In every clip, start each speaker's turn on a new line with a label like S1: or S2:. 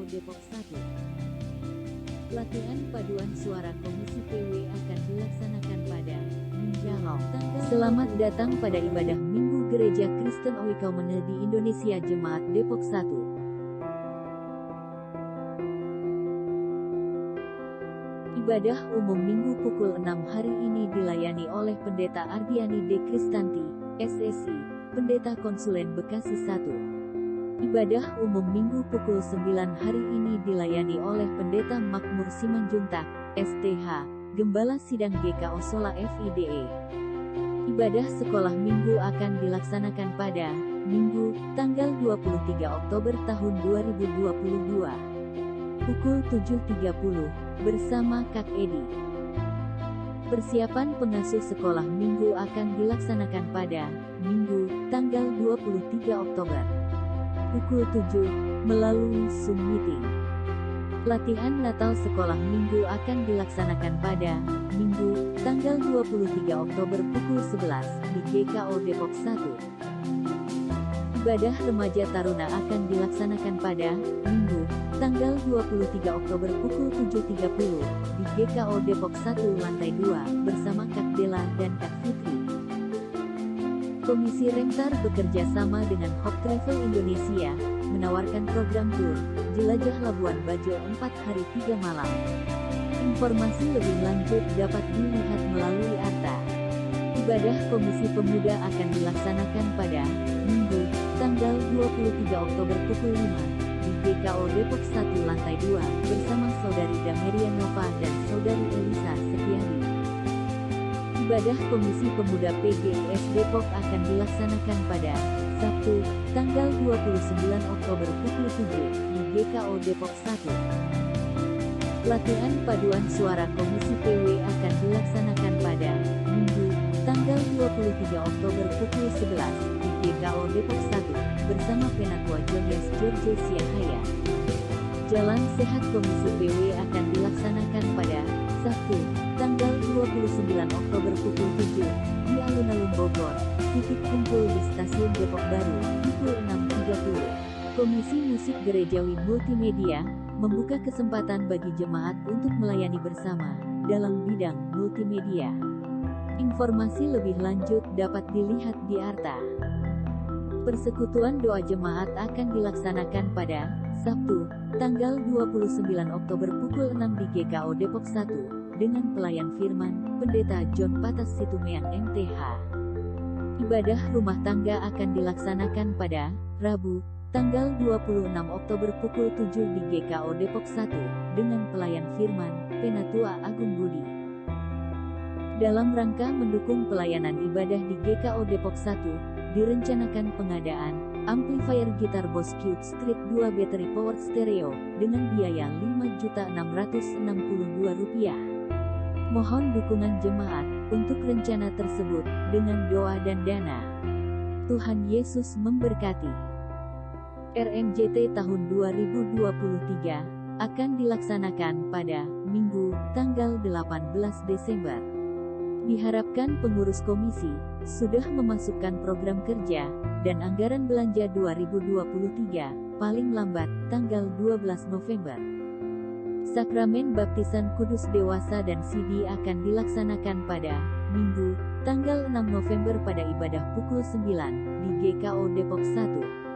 S1: Depok 1. Latihan paduan suara Komisi PW akan dilaksanakan pada Minggu tanggal. Selamat datang pada ibadah Minggu Gereja Kristen Oikumene di Indonesia Jemaat Depok 1. Ibadah umum Minggu pukul 6 hari ini dilayani oleh Pendeta Ardiani D. Kristanti, SSI, Pendeta Konsulen Bekasi 1. Ibadah umum Minggu pukul 9 hari ini dilayani oleh Pendeta Makmur Simanjuntak, STH, Gembala Sidang GKO Sola FIDE. Ibadah sekolah Minggu akan dilaksanakan pada Minggu, tanggal 23 Oktober tahun 2022. Pukul 7.30, bersama Kak Edi. Persiapan pengasuh sekolah Minggu akan dilaksanakan pada Minggu, tanggal 23 Oktober. Pukul 7, melalui Zoom Meeting. Latihan Natal sekolah Minggu akan dilaksanakan pada Minggu, tanggal 23 Oktober pukul 11, di GKO Depok 1. Ibadah remaja taruna akan dilaksanakan pada Minggu, tanggal 23 Oktober pukul 7.30, di GKO Depok 1 lantai 2, bersama Kak Dela dan Kak Fitri. Komisi Rentar bekerja sama dengan Hope Travel Indonesia, menawarkan program tur, jelajah Labuan Bajo 4 hari 3 malam. Informasi lebih lanjut dapat dilihat melalui Arta. Ibadah Komisi Pemuda akan dilaksanakan pada Minggu, tanggal 23 Oktober pukul 5, di GKO Depok 1 lantai 2, bersama Saudari Dameria Nova dan Saudari Elisa Setiari. Ibadah Komisi Pemuda PGS Depok akan dilaksanakan pada Sabtu, tanggal 29 Oktober pukul 7, di GKO Depok 1. Latihan paduan suara Komisi PW akan dilaksanakan pada Minggu, tanggal 23 Oktober pukul 11, di GKO Depok 1, bersama Penatua Jones George Siahaya. Jalan Sehat Komisi PW akan dilaksanakan pada Sabtu, tanggal 29 Oktober pukul 7, di Alun-Alun Bogor, titik kumpul di Stasiun Depok Baru, pukul 6.30. Komisi Musik Gerejawi Multimedia membuka kesempatan bagi jemaat untuk melayani bersama dalam bidang multimedia. Informasi lebih lanjut dapat dilihat di Arta. Persekutuan doa jemaat akan dilaksanakan pada Sabtu, tanggal 29 Oktober pukul 6 di GKO Depok 1, dengan pelayan firman, Pendeta John Patas Situmeang MTH. Ibadah rumah tangga akan dilaksanakan pada Rabu, tanggal 26 Oktober pukul 7 di GKO Depok 1, dengan pelayan firman, Penatua Agung Budi. Dalam rangka mendukung pelayanan ibadah di GKO Depok 1, direncanakan pengadaan amplifier gitar Boss Cute Street 2 Battery Powered Stereo dengan biaya Rp5.662. Mohon dukungan jemaat untuk rencana tersebut dengan doa dan dana. Tuhan Yesus memberkati. RMJT tahun 2023 akan dilaksanakan pada Minggu, tanggal 18 Desember. Diharapkan pengurus komisi sudah memasukkan program kerja dan anggaran belanja 2023 paling lambat tanggal 12 November. Sakramen Baptisan Kudus Dewasa dan CD akan dilaksanakan pada Minggu, tanggal 6 November pada ibadah pukul 9 di GKO Depok 1.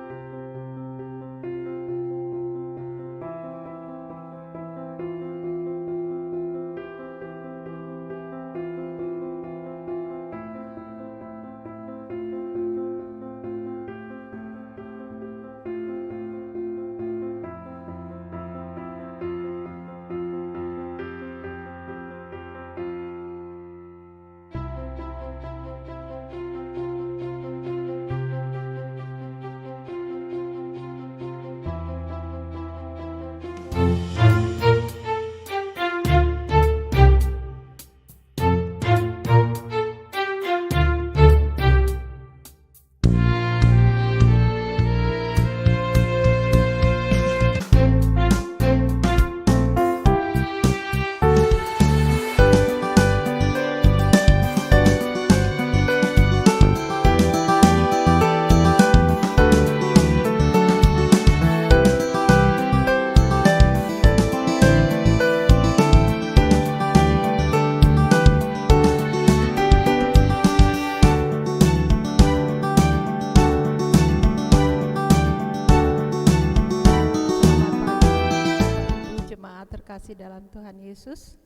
S2: jemaat terkasih dalam Tuhan Yesus,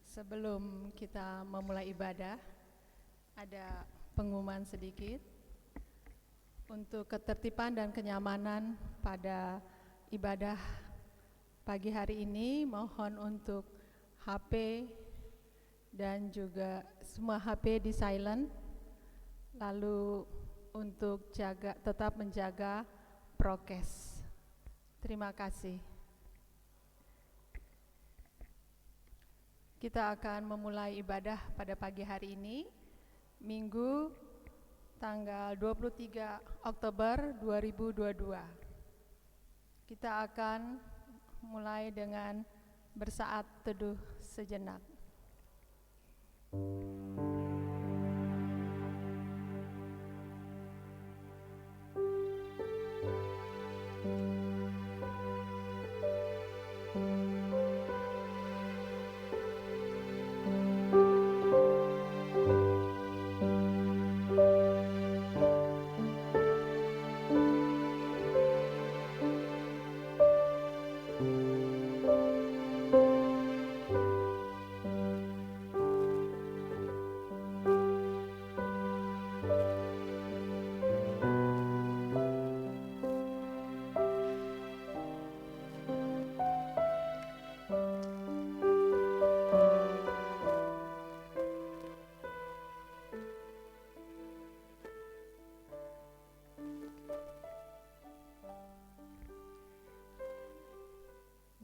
S2: sebelum kita memulai ibadah, ada pengumuman sedikit. Untuk ketertiban dan kenyamanan pada ibadah pagi hari ini, mohon untuk HP dan juga semua HP di silent, lalu untuk tetap menjaga prokes. Terima kasih. Kita akan memulai ibadah pada pagi hari ini, Minggu tanggal 23 Oktober 2022. Kita akan mulai dengan bersaat teduh sejenak.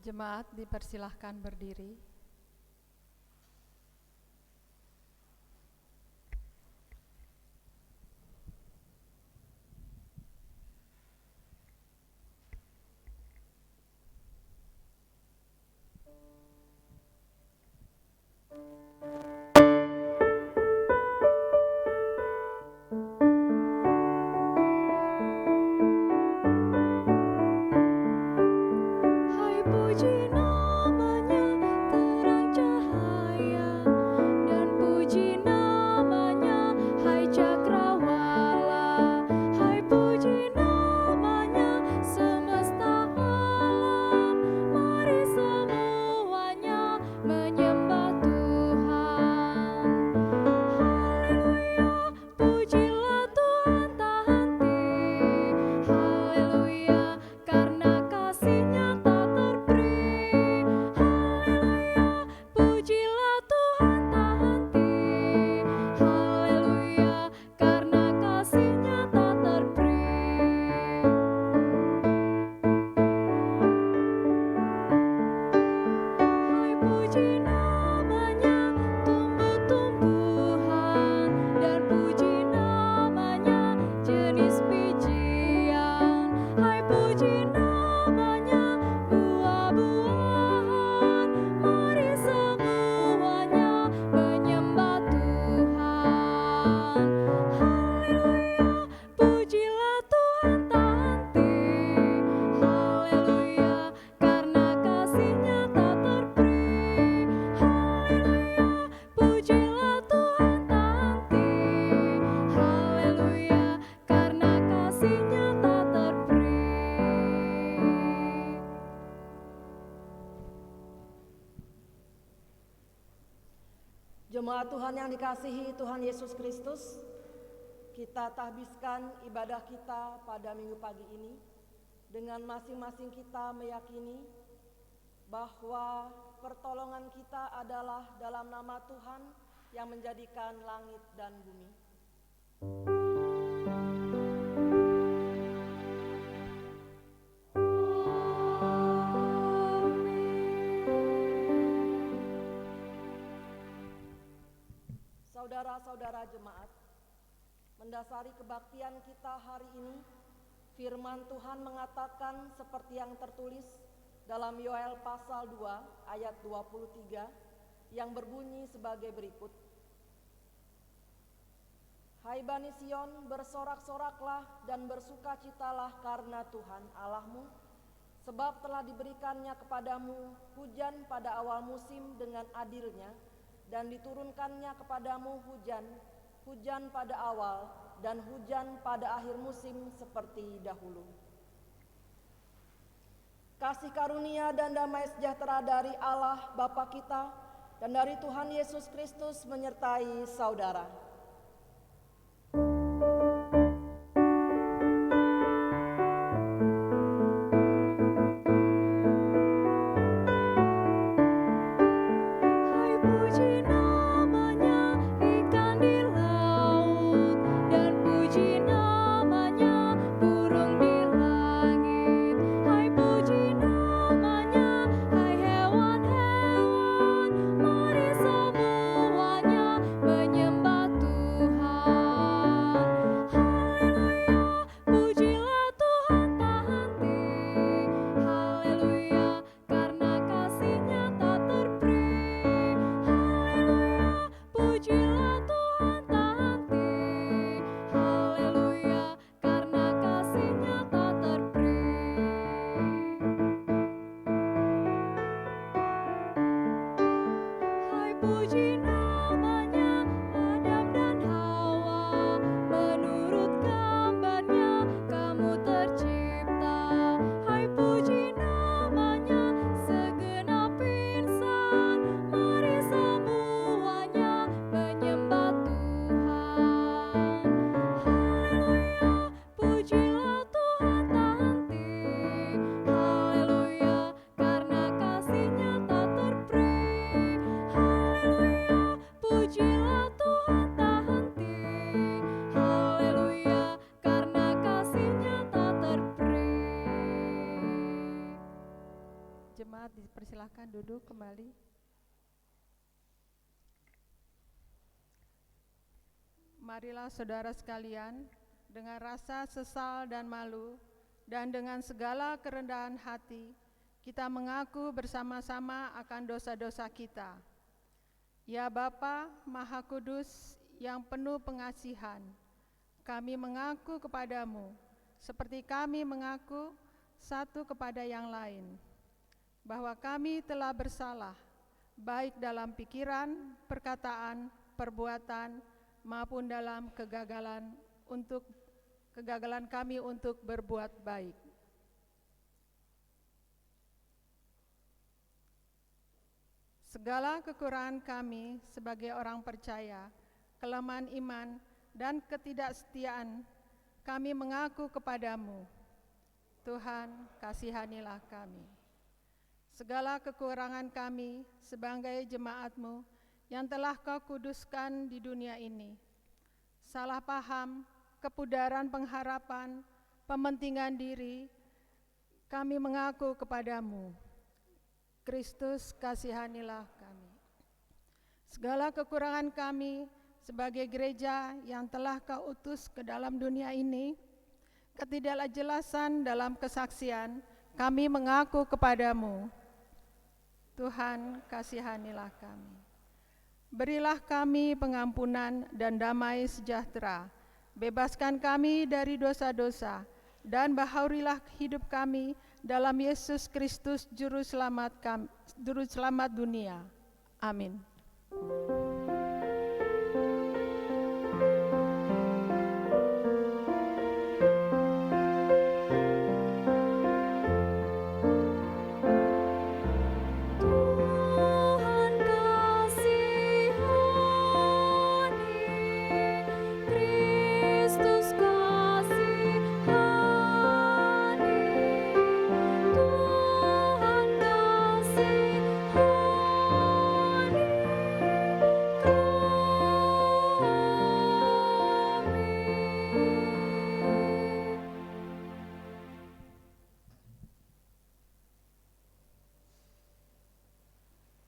S2: Jemaat dipersilahkan berdiri.
S3: Jemaat Tuhan yang dikasihi Tuhan Yesus Kristus, kita tahbiskan ibadah kita pada minggu pagi ini dengan masing-masing kita meyakini bahwa pertolongan kita adalah dalam nama Tuhan yang menjadikan langit dan bumi. Saudara-saudara jemaat, mendasari kebaktian kita hari ini, firman Tuhan mengatakan seperti yang tertulis dalam Yoel pasal 2 ayat 23 yang berbunyi sebagai berikut. Hai Bani Sion, bersorak-soraklah dan bersukacitalah karena Tuhan Allahmu, sebab telah diberikannya kepadamu hujan pada awal musim dengan adilnya, dan diturunkannya kepadamu hujan pada awal dan hujan pada akhir musim seperti dahulu. kasih karunia dan damai sejahtera dari Allah Bapa kita dan dari Tuhan Yesus Kristus menyertai saudara.
S2: Jemaat dipersilahkan duduk kembali. Marilah saudara sekalian, dengan rasa sesal dan malu, dan dengan segala kerendahan hati, kita mengaku bersama-sama akan dosa-dosa kita. Ya Bapa Maha Kudus yang penuh pengasihan, kami mengaku kepadamu, seperti kami mengaku satu kepada yang lain, bahwa kami telah bersalah, baik dalam pikiran, perkataan, perbuatan, maupun dalam kegagalan kami untuk berbuat baik. Segala kekurangan kami sebagai orang percaya, kelemahan iman, dan ketidaksetiaan, kami mengaku kepadamu. Tuhan, kasihanilah kami. Segala kekurangan kami sebagai jemaat-Mu yang telah Kau kuduskan di dunia ini, salah paham, kepudaran pengharapan, pementingan diri, kami mengaku kepadamu. Kristus, kasihanilah kami. Segala kekurangan kami sebagai gereja yang telah Kau utus ke dalam dunia ini, ketidakjelasan dalam kesaksian, kami mengaku kepadamu. Tuhan, kasihanilah kami. Berilah kami pengampunan dan damai sejahtera. Bebaskan kami dari dosa-dosa, dan bahaurilah hidup kami dalam Yesus Kristus Juru Selamat dunia. Amin.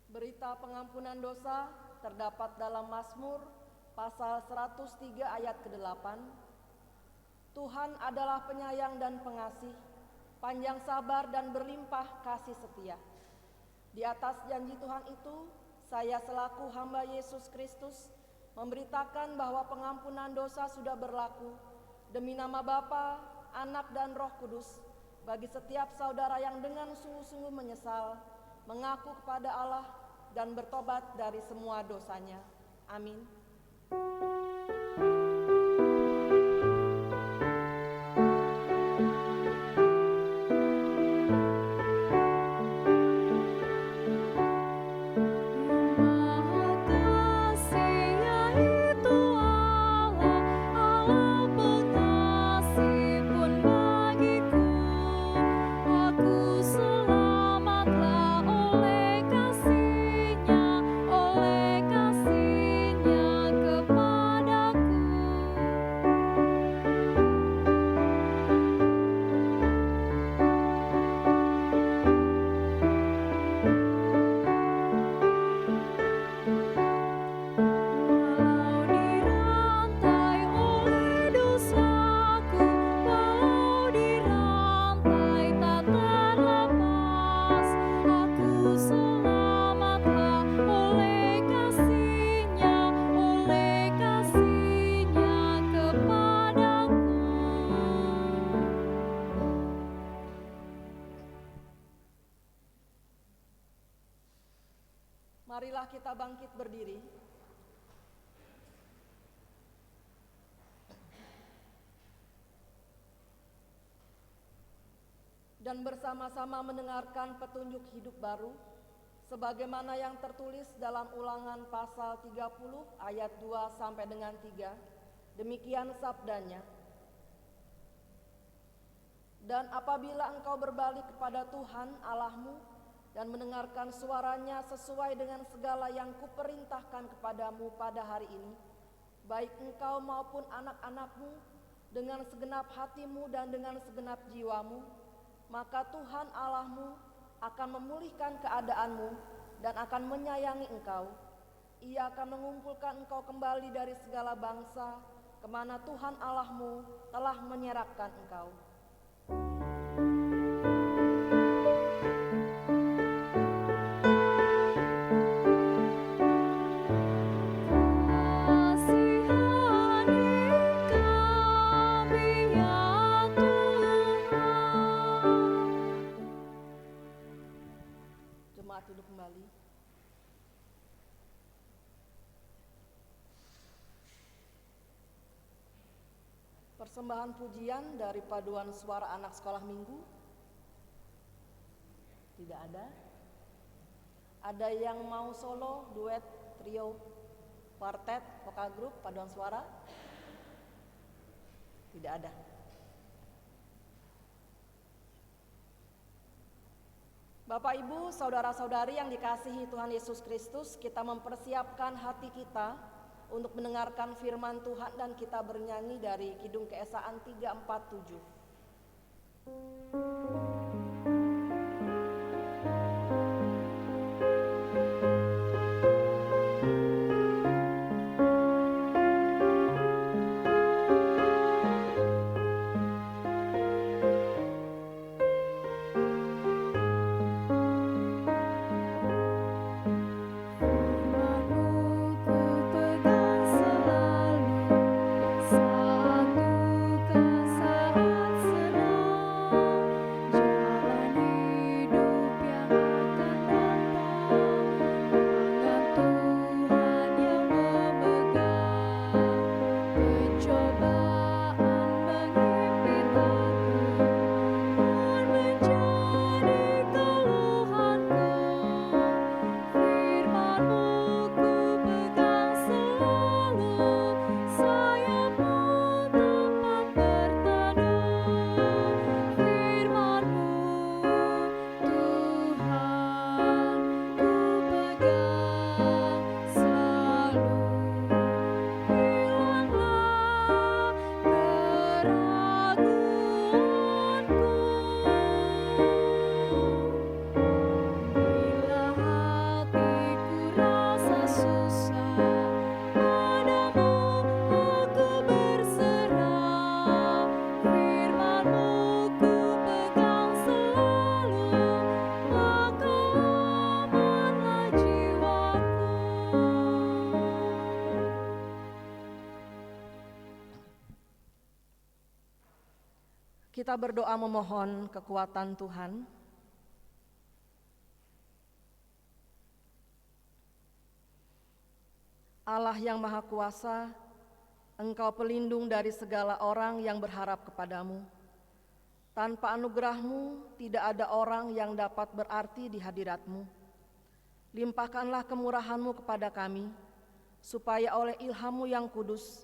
S3: Berita pengampunan dosa terdapat dalam Mazmur pasal 103 ayat ke-8. Tuhan adalah penyayang dan pengasih, panjang sabar dan berlimpah kasih setia. Di atas janji Tuhan itu, saya selaku hamba Yesus Kristus memberitakan bahwa pengampunan dosa sudah berlaku demi nama Bapa, Anak dan Roh Kudus bagi setiap saudara yang dengan sungguh-sungguh menyesal, mengaku kepada Allah dan bertobat dari semua dosanya. Amin. Marilah kita bangkit berdiri. Dan bersama-sama mendengarkan petunjuk hidup baru sebagaimana yang tertulis dalam Ulangan pasal 30 ayat 2 sampai dengan 3. Demikian sabdanya. Dan apabila engkau berbalik kepada Tuhan Allahmu dan mendengarkan suaranya sesuai dengan segala yang kuperintahkan kepadamu pada hari ini, baik engkau maupun anak-anakmu dengan segenap hatimu dan dengan segenap jiwamu, maka Tuhan Allahmu akan memulihkan keadaanmu dan akan menyayangi engkau. Ia akan mengumpulkan engkau kembali dari segala bangsa kemana Tuhan Allahmu telah menyerahkan engkau. Jemaat duduk kembali. Persembahan pujian dari paduan suara anak sekolah minggu. Tidak ada. Ada yang mau solo, duet, trio, quartet, vokal grup, paduan suara? Tidak ada. Bapak, Ibu, saudara-saudari yang dikasihi Tuhan Yesus Kristus, kita mempersiapkan hati kita untuk mendengarkan firman Tuhan dan kita bernyanyi dari Kidung Keesaan 347. Kita berdoa memohon kekuatan Tuhan. Allah yang Maha Kuasa, Engkau pelindung dari segala orang yang berharap kepadamu. Tanpa anugerah-Mu, tidak ada orang yang dapat berarti di hadirat-Mu. Limpahkanlah kemurahan-Mu kepada kami, supaya oleh ilham-Mu yang kudus,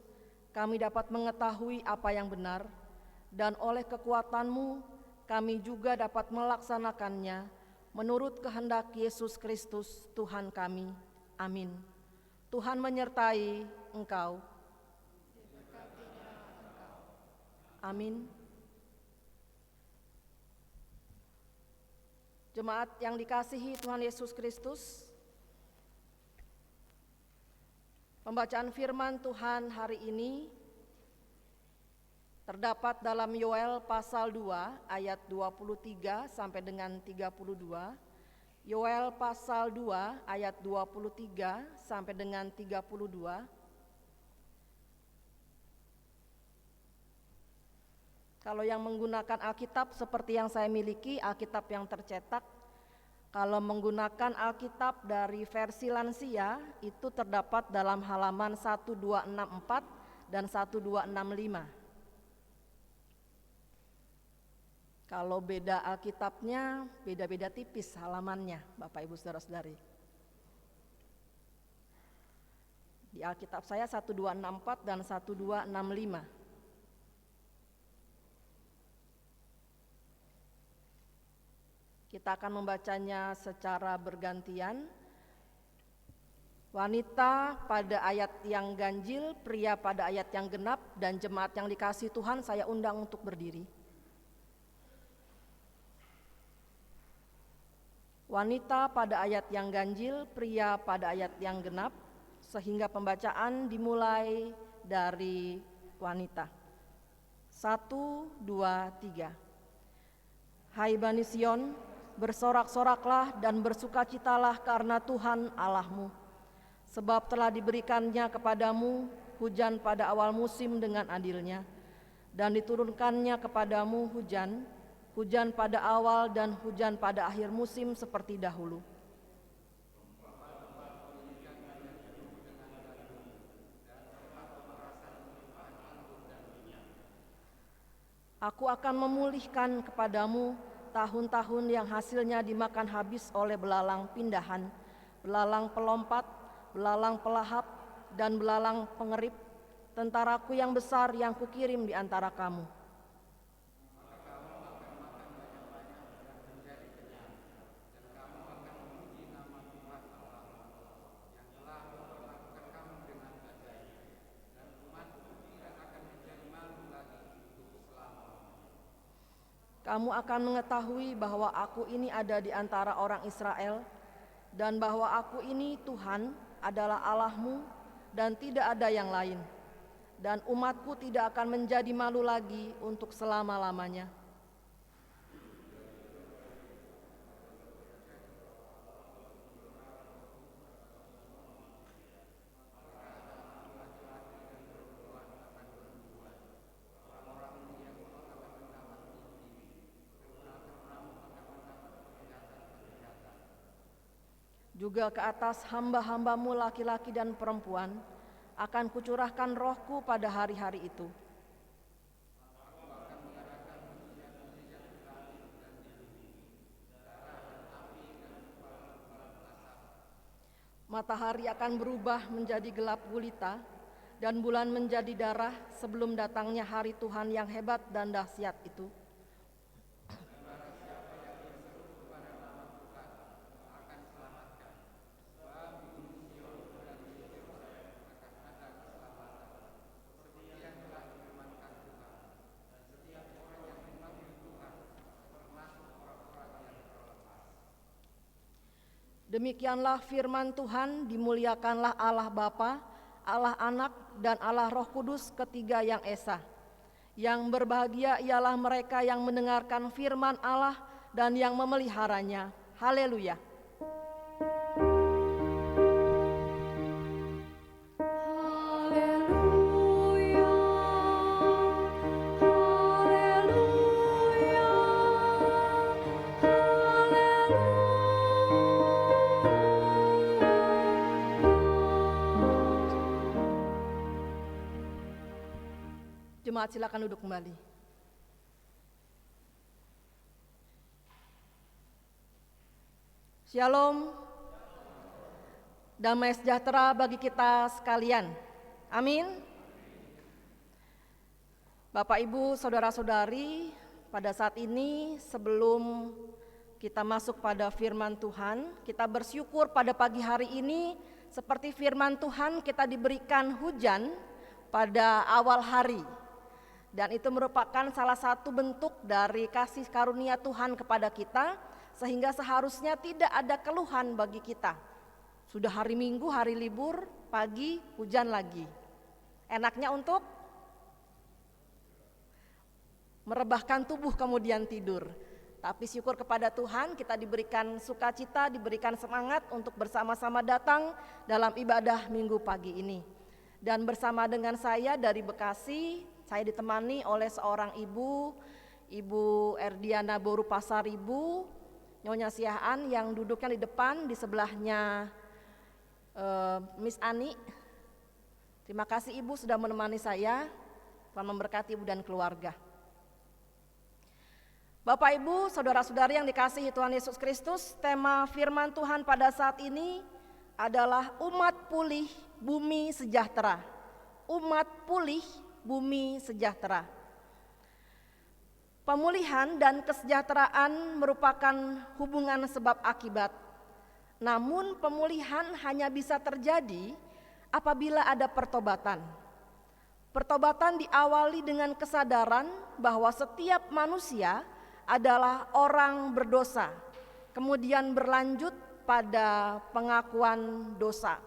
S3: kami dapat mengetahui apa yang benar, dan oleh kekuatan-Mu, kami juga dapat melaksanakannya menurut kehendak Yesus Kristus Tuhan kami. Amin. Tuhan menyertai engkau. Amin. Jemaat yang dikasihi Tuhan Yesus Kristus, pembacaan firman Tuhan hari ini terdapat dalam Yoel pasal 2 ayat 23 sampai dengan 32. Yoel pasal 2 ayat 23 sampai dengan 32. Kalau yang menggunakan Alkitab seperti yang saya miliki, Alkitab yang tercetak, Kalau menggunakan Alkitab dari versi lansia, itu terdapat dalam halaman 1264 dan 1265. Kalau beda Alkitabnya, beda-beda tipis halamannya, Bapak Ibu Saudara-saudari. Di Alkitab saya 1264 dan 1265. Kita akan membacanya secara bergantian. Wanita pada ayat yang ganjil, pria pada ayat yang genap, dan jemaat yang dikasihi Tuhan, saya undang untuk berdiri. Wanita pada ayat yang ganjil, pria pada ayat yang genap, sehingga pembacaan dimulai dari wanita. 1, 2, 3. Hai Bani Sion, bersorak-soraklah dan bersukacitalah karena Tuhan Allahmu, sebab telah diberikannya kepadamu hujan pada awal musim dengan adilnya, dan diturunkannya kepadamu hujan pada awal dan hujan pada akhir musim seperti dahulu. Aku akan memulihkan kepadamu tahun-tahun yang hasilnya dimakan habis oleh belalang pindahan, belalang pelompat, belalang pelahap, dan belalang pengerip, tentaraku yang besar yang kukirim di antara kamu. Kamu akan mengetahui bahwa aku ini ada di antara orang Israel, dan bahwa aku ini Tuhan adalah Allahmu, dan tidak ada yang lain. Dan umatku tidak akan menjadi malu lagi untuk selama-lamanya. Juga ke atas hamba-hambamu laki-laki dan perempuan akan kucurahkan rohku pada hari-hari itu. Matahari akan berubah menjadi gelap gulita, dan bulan menjadi darah sebelum datangnya hari Tuhan yang hebat dan dahsyat itu. Demikianlah firman Tuhan, dimuliakanlah Allah Bapa, Allah Anak, dan Allah Roh Kudus, ketiga yang esa. Yang berbahagia ialah mereka yang mendengarkan firman Allah dan yang memeliharanya. Haleluya. Jemaat silakan duduk kembali. Shalom, damai sejahtera bagi kita sekalian. Amin. Bapak, Ibu, saudara-saudari, pada saat ini sebelum kita masuk pada firman Tuhan, kita bersyukur pada pagi hari ini seperti firman Tuhan kita diberikan hujan pada awal hari. Dan itu merupakan salah satu bentuk dari kasih karunia Tuhan kepada kita, sehingga seharusnya tidak ada keluhan bagi kita. Sudah hari Minggu, hari libur, pagi hujan lagi. Enaknya untuk merebahkan tubuh kemudian tidur. Tapi syukur kepada Tuhan, kita diberikan sukacita, diberikan semangat untuk bersama-sama datang dalam ibadah Minggu pagi ini. Dan bersama dengan saya dari Bekasi, saya ditemani oleh seorang ibu, Ibu Erdiana Boru Pasaribu, Nyonya Siahaan yang duduknya di depan, di sebelahnya Miss Ani. Terima kasih Ibu sudah menemani saya. Tuhan memberkati Ibu dan keluarga. Bapak Ibu, saudara-saudari yang dikasihi Tuhan Yesus Kristus, tema firman Tuhan pada saat ini adalah umat pulih, bumi sejahtera. Umat pulih, bumi sejahtera. Pemulihan dan kesejahteraan merupakan hubungan sebab akibat. Namun pemulihan hanya bisa terjadi apabila ada pertobatan. Pertobatan diawali dengan kesadaran bahwa setiap manusia adalah orang berdosa, kemudian berlanjut pada pengakuan dosa.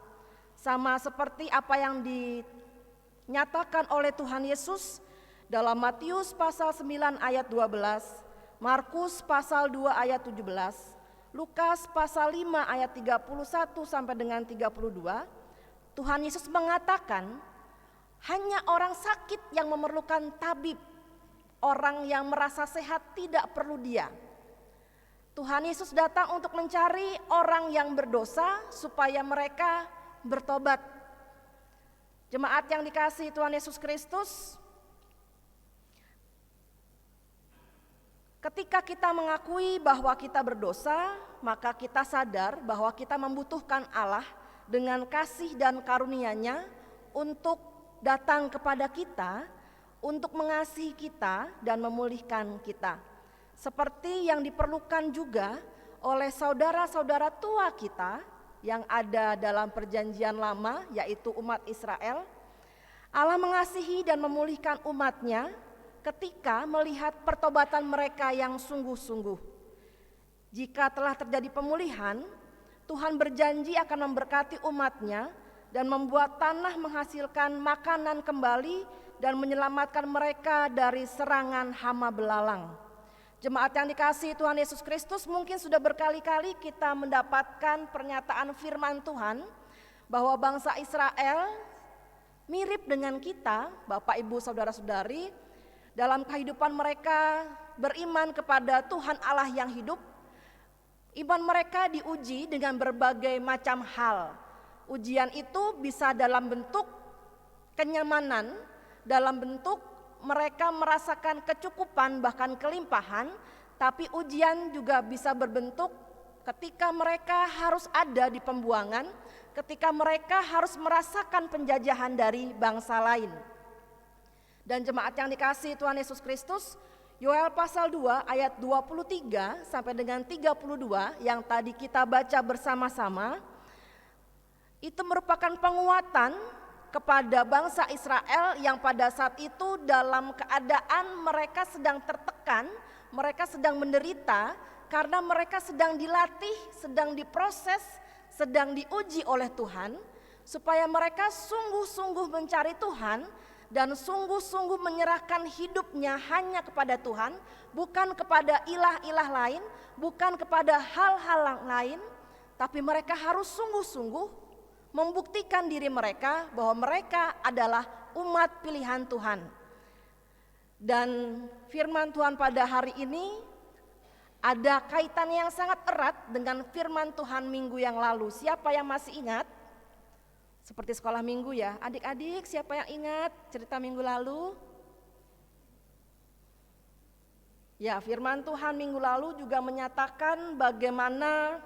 S3: Sama seperti apa yang dinyatakan oleh Tuhan Yesus dalam Matius pasal 9 ayat 12, Markus pasal 2 ayat 17, Lukas pasal 5 ayat 31 sampai dengan 32, Tuhan Yesus mengatakan hanya orang sakit yang memerlukan tabib, orang yang merasa sehat tidak perlu dia. Tuhan Yesus datang untuk mencari orang yang berdosa supaya mereka bertobat. Jemaat yang dikasihi Tuhan Yesus Kristus, ketika kita mengakui bahwa kita berdosa, maka kita sadar bahwa kita membutuhkan Allah dengan kasih dan karunia-Nya untuk datang kepada kita, untuk mengasihi kita dan memulihkan kita. Seperti yang diperlukan juga oleh saudara-saudara tua kita yang ada dalam perjanjian lama, yaitu umat Israel. Allah mengasihi dan memulihkan umat-Nya ketika melihat pertobatan mereka yang sungguh-sungguh. Jika telah terjadi pemulihan, Tuhan berjanji akan memberkati umat-Nya dan membuat tanah menghasilkan makanan kembali dan menyelamatkan mereka dari serangan hama belalang. Jemaat yang dikasihi Tuhan Yesus Kristus, mungkin sudah berkali-kali kita mendapatkan pernyataan firman Tuhan bahwa bangsa Israel mirip dengan kita, Bapak Ibu Saudara-saudari, dalam kehidupan mereka beriman kepada Tuhan Allah yang hidup. Iman mereka diuji dengan berbagai macam hal. Ujian itu bisa dalam bentuk kenyamanan, dalam bentuk mereka merasakan kecukupan bahkan kelimpahan, tapi ujian juga bisa berbentuk ketika mereka harus ada di pembuangan, ketika mereka harus merasakan penjajahan dari bangsa lain. Dan jemaat yang dikasihi Tuhan Yesus Kristus, Yoel pasal 2 ayat 23 sampai dengan 32 yang tadi kita baca bersama-sama, itu merupakan penguatan kepada bangsa Israel yang pada saat itu dalam keadaan mereka sedang tertekan, mereka sedang menderita karena mereka sedang dilatih, sedang diproses, sedang diuji oleh Tuhan, supaya mereka sungguh-sungguh mencari Tuhan dan sungguh-sungguh menyerahkan hidupnya hanya kepada Tuhan, bukan kepada ilah-ilah lain, bukan kepada hal-hal lain, tapi mereka harus sungguh-sungguh membuktikan diri mereka bahwa mereka adalah umat pilihan Tuhan. Dan firman Tuhan pada hari ini ada kaitan yang sangat erat dengan firman Tuhan minggu yang lalu. Siapa yang masih ingat? Seperti sekolah minggu ya, adik-adik siapa yang ingat cerita minggu lalu? Ya, firman Tuhan minggu lalu juga menyatakan bagaimana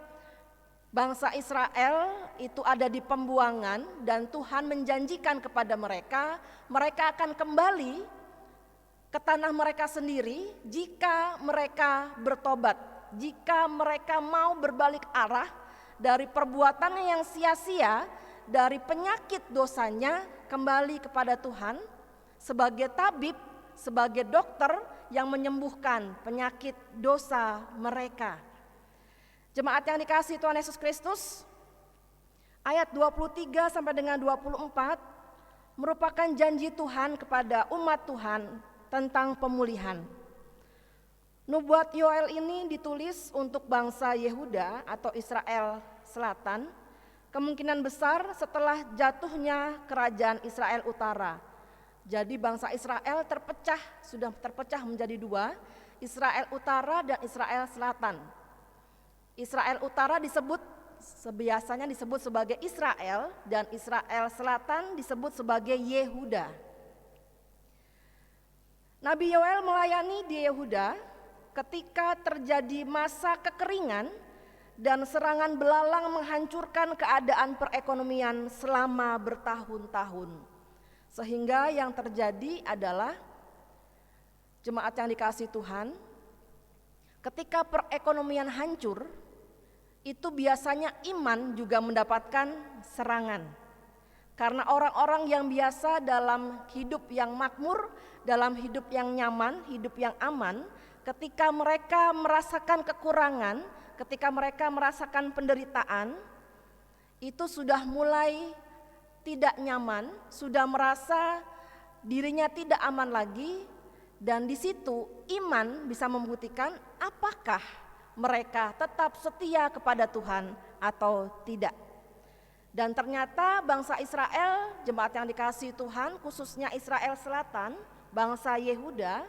S3: bangsa Israel itu ada di pembuangan dan Tuhan menjanjikan kepada mereka, mereka akan kembali ke tanah mereka sendiri jika mereka bertobat, jika mereka mau berbalik arah dari perbuatannya yang sia-sia, dari penyakit dosanya kembali kepada Tuhan sebagai tabib, sebagai dokter yang menyembuhkan penyakit dosa mereka. Jemaat yang dikasihi Tuhan Yesus Kristus, ayat 23 sampai dengan 24 merupakan janji Tuhan kepada umat Tuhan tentang pemulihan. Nubuat Yoel ini ditulis untuk bangsa Yehuda atau Israel Selatan, kemungkinan besar setelah jatuhnya kerajaan Israel Utara. Jadi bangsa Israel sudah terpecah menjadi dua, Israel Utara dan Israel Selatan. Israel Utara biasanya disebut sebagai Israel, dan Israel Selatan disebut sebagai Yehuda. Nabi Yoel melayani di Yehuda ketika terjadi masa kekeringan dan serangan belalang menghancurkan keadaan perekonomian selama bertahun-tahun. Sehingga yang terjadi adalah jemaat yang dikasihi Tuhan, ketika perekonomian hancur, itu biasanya iman juga mendapatkan serangan. Karena orang-orang yang biasa dalam hidup yang makmur, dalam hidup yang nyaman, hidup yang aman, ketika mereka merasakan kekurangan, ketika mereka merasakan penderitaan, itu sudah mulai tidak nyaman, sudah merasa dirinya tidak aman lagi, dan di situ iman bisa membuktikan apakah mereka tetap setia kepada Tuhan atau tidak. Dan ternyata bangsa Israel, jemaat yang dikasihi Tuhan, khususnya Israel Selatan, bangsa Yehuda,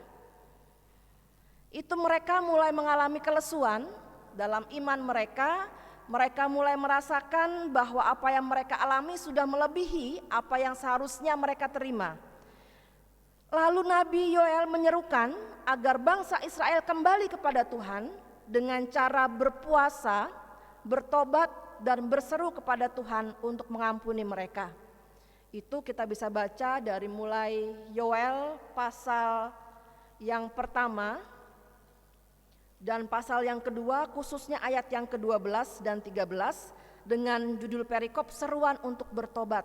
S3: itu mereka mulai mengalami kelesuan dalam iman mereka. Mereka mulai merasakan bahwa apa yang mereka alami sudah melebihi apa yang seharusnya mereka terima. Lalu Nabi Yoel menyerukan agar bangsa Israel kembali kepada Tuhan dengan cara berpuasa, bertobat, dan berseru kepada Tuhan untuk mengampuni mereka. Itu kita bisa baca dari mulai Yoel pasal yang pertama dan pasal yang kedua, khususnya ayat yang ke-12 dan 13 dengan judul perikop seruan untuk bertobat.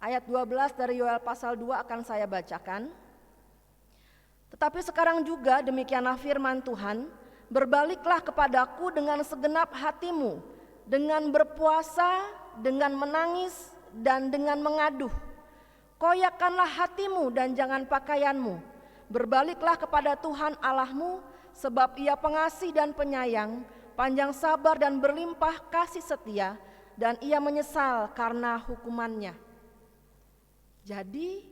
S3: Ayat 12 dari Yoel pasal 2 akan saya bacakan. Tetapi sekarang juga demikianlah firman Tuhan, berbaliklah kepadaku dengan segenap hatimu, dengan berpuasa, dengan menangis, dan dengan mengaduh. Koyakkanlah hatimu dan jangan pakaianmu. Berbaliklah kepada Tuhan Allahmu, sebab Ia pengasih dan penyayang, panjang sabar dan berlimpah kasih setia, dan Ia menyesal karena hukumannya. Jadi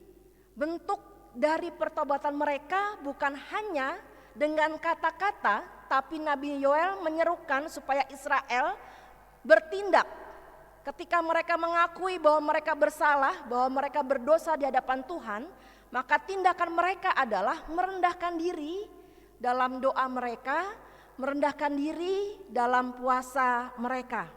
S3: bentuk dari pertobatan mereka bukan hanya dengan kata-kata, tapi Nabi Yoel menyerukan supaya Israel bertindak. Ketika mereka mengakui bahwa mereka bersalah, bahwa mereka berdosa di hadapan Tuhan, maka tindakan mereka adalah merendahkan diri dalam doa mereka, merendahkan diri dalam puasa mereka.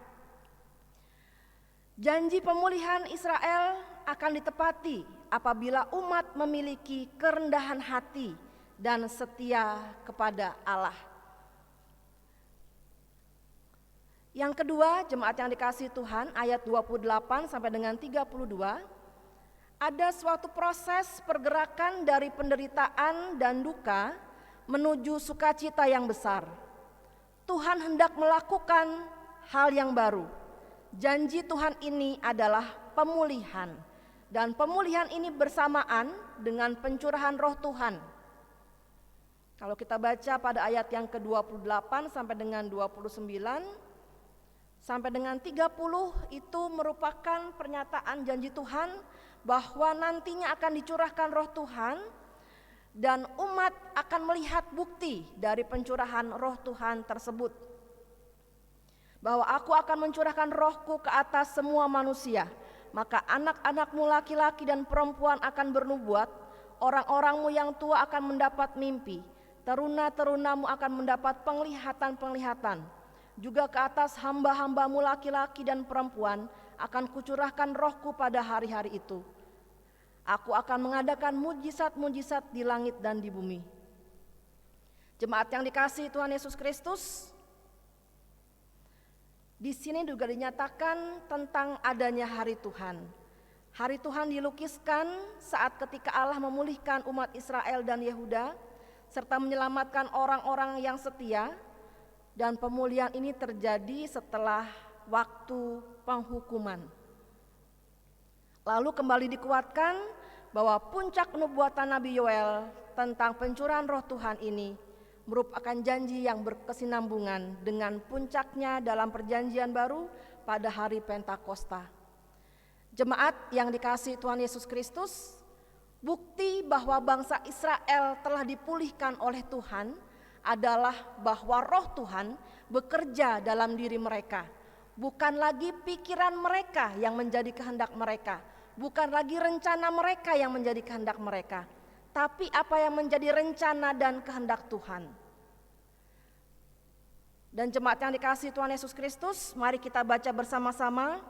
S3: Janji pemulihan Israel akan ditepati apabila umat memiliki kerendahan hati dan setia kepada Allah. Yang kedua, jemaat yang dikasihi Tuhan, ayat 28 sampai dengan 32, ada suatu proses pergerakan dari penderitaan dan duka menuju sukacita yang besar. Tuhan hendak melakukan hal yang baru. Janji Tuhan ini adalah pemulihan, dan pemulihan ini bersamaan dengan pencurahan Roh Tuhan. Kalau kita baca pada ayat yang ke-28 sampai dengan 29 sampai dengan 30, itu merupakan pernyataan janji Tuhan bahwa nantinya akan dicurahkan Roh Tuhan dan umat akan melihat bukti dari pencurahan Roh Tuhan tersebut. Bahwa aku akan mencurahkan Rohku ke atas semua manusia, maka anak-anakmu laki-laki dan perempuan akan bernubuat, orang-orangmu yang tua akan mendapat mimpi, teruna-terunamu akan mendapat penglihatan-penglihatan. Juga ke atas hamba-hambamu laki-laki dan perempuan akan kucurahkan Rohku pada hari-hari itu. Aku akan mengadakan mujizat-mujizat di langit dan di bumi. Jemaat yang dikasihi Tuhan Yesus Kristus, di sini juga dinyatakan tentang adanya hari Tuhan. Hari Tuhan dilukiskan saat ketika Allah memulihkan umat Israel dan Yehuda, serta menyelamatkan orang-orang yang setia. Dan pemulihan ini terjadi setelah waktu penghukuman. Lalu kembali dikuatkan bahwa puncak nubuatan Nabi Yoel tentang pencurahan Roh Tuhan ini merupakan janji yang berkesinambungan dengan puncaknya dalam perjanjian baru pada hari Pentakosta. Jemaat yang dikasihi Tuhan Yesus Kristus, bukti bahwa bangsa Israel telah dipulihkan oleh Tuhan adalah bahwa Roh Tuhan bekerja dalam diri mereka. Bukan lagi pikiran mereka yang menjadi kehendak mereka, bukan lagi rencana mereka yang menjadi kehendak mereka, tapi apa yang menjadi rencana dan kehendak Tuhan. Dan jemaat yang dikasihi Tuhan Yesus Kristus, mari kita baca bersama-sama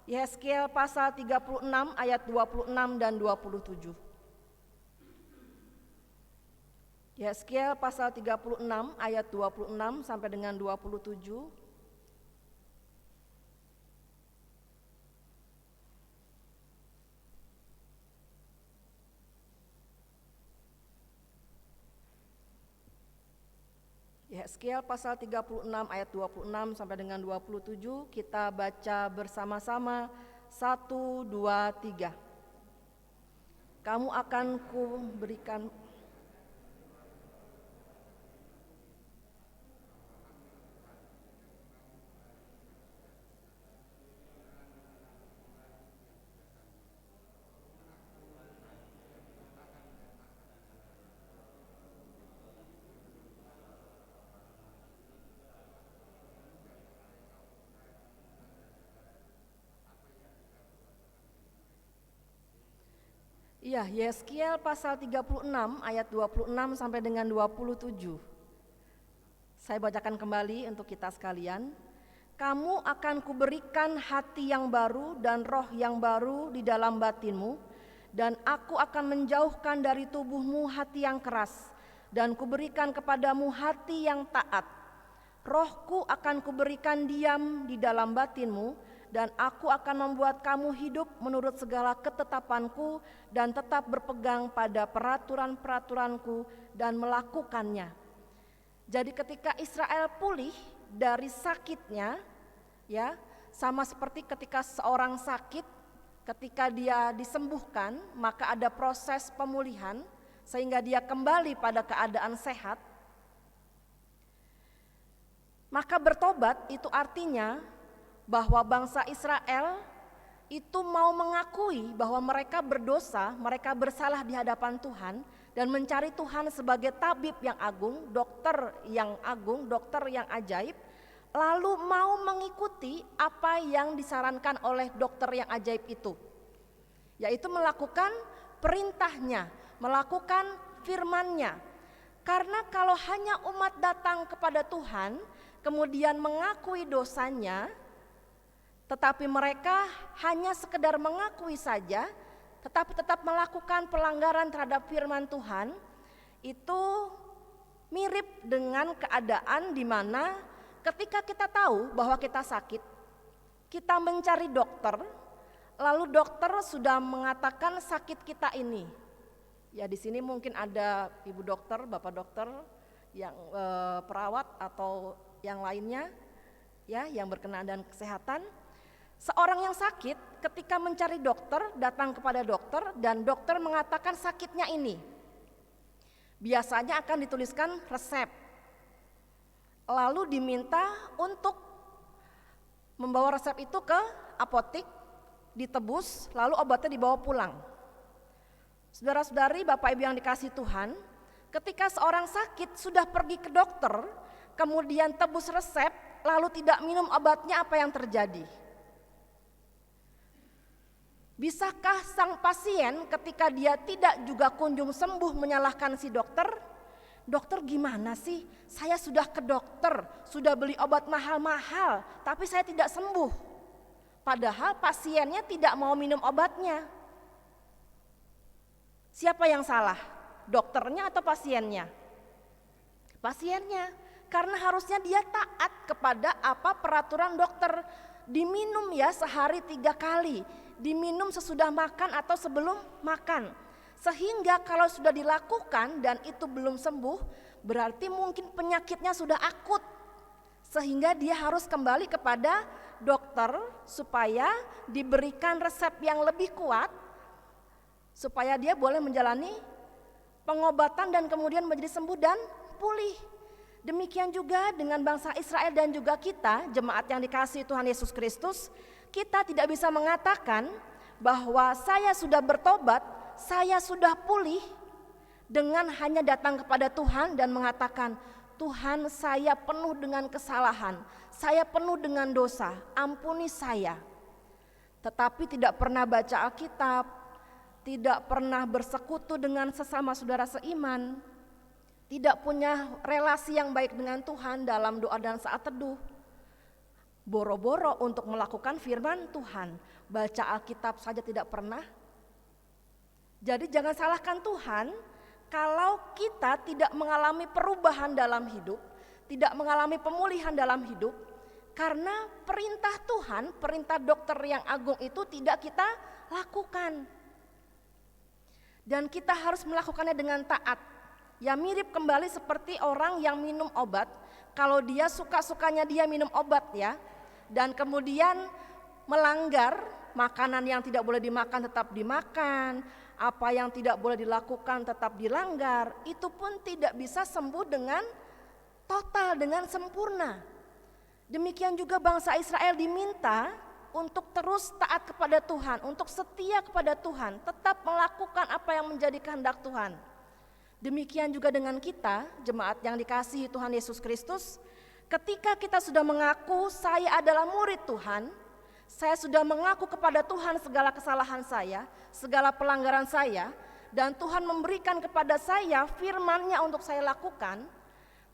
S3: Yehezkiel pasal 36 ayat 26 dan 27. Yehezkiel pasal 36 ayat 26 sampai dengan 27. Yehezkiel pasal 36 ayat 26 sampai dengan 27, kita baca bersama-sama 1, 2, 3. Kamu akan kuberikan Iya, Yehezkiel pasal 36 ayat 26 sampai dengan 27. Saya bacakan kembali untuk kita sekalian. Kamu akan kuberikan hati yang baru dan roh yang baru di dalam batinmu, dan aku akan menjauhkan dari tubuhmu hati yang keras, dan kuberikan kepadamu hati yang taat. Rohku akan kuberikan diam di dalam batinmu, dan aku akan membuat kamu hidup menurut segala ketetapanku dan tetap berpegang pada peraturan-peraturanku dan melakukannya. Jadi ketika Israel pulih dari sakitnya, ya, sama seperti ketika seorang sakit, ketika dia disembuhkan, maka ada proses pemulihan sehingga dia kembali pada keadaan sehat. Maka bertobat itu artinya bahwa bangsa Israel itu mau mengakui bahwa mereka berdosa, mereka bersalah di hadapan Tuhan, dan mencari Tuhan sebagai tabib yang agung, dokter yang agung, dokter yang ajaib, lalu mau mengikuti apa yang disarankan oleh dokter yang ajaib itu, yaitu melakukan perintahnya, melakukan firman-Nya. Karena kalau hanya umat datang kepada Tuhan, kemudian mengakui dosanya, tetapi mereka hanya sekedar mengakui saja, tetapi tetap melakukan pelanggaran terhadap firman Tuhan, itu mirip dengan keadaan di mana ketika kita tahu bahwa kita sakit, kita mencari dokter, lalu dokter sudah mengatakan sakit kita ini. Ya, di sini mungkin ada ibu dokter, bapak dokter, yang perawat atau yang lainnya, ya, yang berkenaan dengan kesehatan. Seorang yang sakit ketika mencari dokter, datang kepada dokter, dan dokter mengatakan sakitnya ini. Biasanya akan dituliskan resep, lalu diminta untuk membawa resep itu ke apotik, ditebus, lalu obatnya dibawa pulang. Saudara-saudari, Bapak Ibu yang dikasihi Tuhan, ketika seorang sakit sudah pergi ke dokter, kemudian tebus resep, lalu tidak minum obatnya, apa yang terjadi? Bisakah sang pasien ketika dia tidak juga kunjung sembuh menyalahkan si dokter? Dokter gimana sih? Saya sudah ke dokter, sudah beli obat mahal-mahal, tapi saya tidak sembuh. Padahal pasiennya tidak mau minum obatnya. Siapa yang salah? Dokternya atau pasiennya? Pasiennya, karena harusnya dia taat kepada apa peraturan dokter. Diminum ya sehari 3 kali, diminum sesudah makan atau sebelum makan. Sehingga kalau sudah dilakukan dan itu belum sembuh, berarti mungkin penyakitnya sudah akut. Sehingga dia harus kembali kepada dokter supaya diberikan resep yang lebih kuat, supaya dia boleh menjalani pengobatan dan kemudian menjadi sembuh dan pulih. Demikian juga dengan bangsa Israel dan juga kita, jemaat yang dikasihi Tuhan Yesus Kristus, kita tidak bisa mengatakan bahwa saya sudah bertobat, saya sudah pulih dengan hanya datang kepada Tuhan dan mengatakan, Tuhan, saya penuh dengan kesalahan, saya penuh dengan dosa, ampuni saya. Tetapi tidak pernah baca Alkitab, tidak pernah bersekutu dengan sesama saudara seiman, tidak punya relasi yang baik dengan Tuhan dalam doa dan saat teduh, boro-boro untuk melakukan firman Tuhan, baca Alkitab saja tidak pernah. Jadi jangan salahkan Tuhan kalau kita tidak mengalami perubahan dalam hidup, tidak mengalami pemulihan dalam hidup, karena perintah Tuhan, perintah dokter yang agung itu tidak kita lakukan. Dan kita harus melakukannya dengan taat. Ya mirip kembali seperti orang yang minum obat. Kalau dia suka-sukanya dia minum obat ya, dan kemudian melanggar makanan yang tidak boleh dimakan tetap dimakan, apa yang tidak boleh dilakukan tetap dilanggar, itu pun tidak bisa sembuh dengan total, dengan sempurna. Demikian juga bangsa Israel diminta untuk terus taat kepada Tuhan, untuk setia kepada Tuhan, tetap melakukan apa yang menjadi kehendak Tuhan. Demikian juga dengan kita, jemaat yang dikasihi Tuhan Yesus Kristus, ketika kita sudah mengaku saya adalah murid Tuhan, saya sudah mengaku kepada Tuhan segala kesalahan saya, segala pelanggaran saya, dan Tuhan memberikan kepada saya firman-Nya untuk saya lakukan,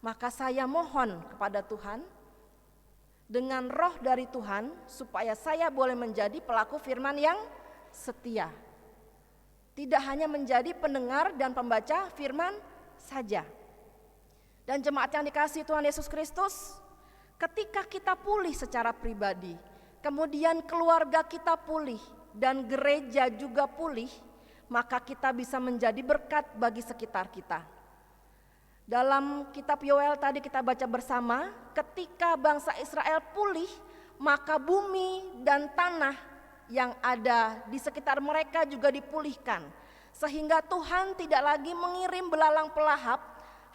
S3: maka saya mohon kepada Tuhan dengan roh dari Tuhan supaya saya boleh menjadi pelaku firman yang setia. Tidak hanya menjadi pendengar dan pembaca firman saja. Dan jemaat yang dikasihi Tuhan Yesus Kristus, ketika kita pulih secara pribadi, kemudian keluarga kita pulih dan gereja juga pulih, maka kita bisa menjadi berkat bagi sekitar kita. Dalam kitab Yoel tadi kita baca bersama, ketika bangsa Israel pulih, maka bumi dan tanah yang ada di sekitar mereka juga dipulihkan. Sehingga Tuhan tidak lagi mengirim belalang pelahap,